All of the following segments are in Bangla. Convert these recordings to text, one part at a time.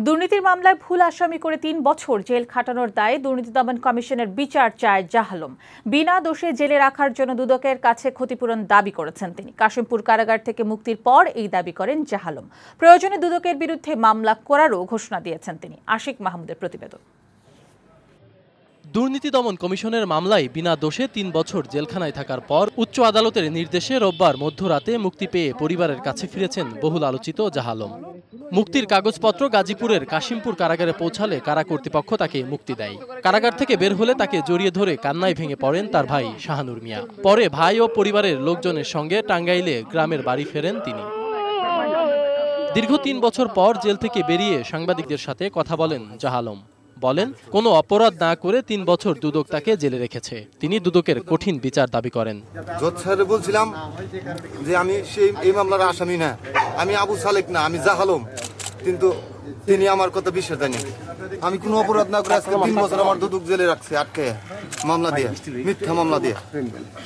দুর্নীতির মামলায় ভুল আসামি করে ৩ বছর জেল খাটানোর দায়ে দুর্নীতি দমন কমিশনের বিচার চায় জাহ আলম। বিনা দোষে জেলে রাখার জন্য দুদকের কাছে ক্ষতিপূরণ দাবি করেছেন তিনি। কাশিমপুর কারাগার থেকে মুক্তির পর এই দাবি করেন জাহ আলম। প্রয়োজনে দুদকের বিরুদ্ধে মামলা করারও ঘোষণা দিয়েছেন তিনি। আশিক মাহমুদের প্রতিবেদন। দুর্নীতি দমন কমিশনের মামলায় বিনা দোষে ৩ বছর জেলখানায় থাকার পর উচ্চ আদালতের নির্দেশে রোববার মধ্যরাতে মুক্তি পেয়ে পরিবারের কাছে ফিরেছেন বহুল আলোচিত জাহ আলম। মুক্তির কাগজপত্র গাজীপুরের কাশিমপুর কারাগারে পৌঁছালে কারা কর্তৃপক্ষ তাকে মুক্তি দেয়। কারাগার থেকে বের হলে তাকে জড়িয়ে ধরে কান্নায় ভেঙে পড়েন তার ভাই শাহানুর মিয়া। পরে ভাই ও পরিবারের লোকজনের সঙ্গে টাঙ্গাইলে গ্রামের বাড়ি ফেরেন তিনি। দীর্ঘ ৩ বছর পর জেল থেকে বেরিয়ে সাংবাদিকদের সাথে কথা বলেন জাহ আলম। বলেন, কোনো অপরাধ না করে ৩ বছর দুদক তাকে জেলে রেখেছে। তিনি দুদকের কঠিন বিচার দাবি করেন। জজ স্যার বলছিলাম যে আমি এই মামলার আসামি না, আমি আবু সালেক না, আমি জাহ আলম, কিন্তু তিনি আমার কথা বিশ্বাস দেননি। আমি কোনো অপরাধ না করে আজকে ৩ বছর আমার দুদক জেলে রাখছে, আটকে মামলা দিয়ে, মিথ্যা মামলা দিয়ে।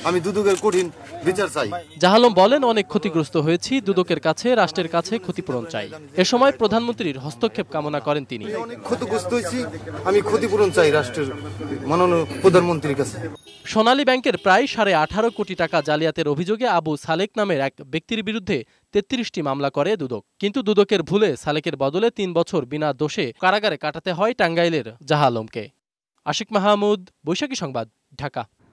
আমি দুদকের কঠিন বিচার চাই। জাহ আলম বলেন, অনেক ক্ষতিগ্রস্ত হয়েছি, দুদকের কাছে, রাষ্ট্রের কাছে ক্ষতিপূরণ চাই। এ সময় প্রধানমন্ত্রীর হস্তক্ষেপ কামনা করেন তিনি। অনেক ক্ষতিগ্রস্ত হয়েছি, আমি ক্ষতিপূরণ চাই রাষ্ট্রের মাননীয় প্রধানমন্ত্রীর কাছে। সোনালী ব্যাংকের প্রায় 18.5 কোটি টাকা জালিয়াতের অভিযোগে আবু সালেক নামের এক ব্যক্তির বিরুদ্ধে 33টি মামলা করে দুদক। কিন্তু দুদকের ভুলে সালেকের বদলে 3 বছর বিনা দোষে কারাগারে কাটাতে হয় টাঙ্গাইলের জাহ আলমকে। আশিক মাহমুদ, বৈশাখী সংবাদ, ঢাকা।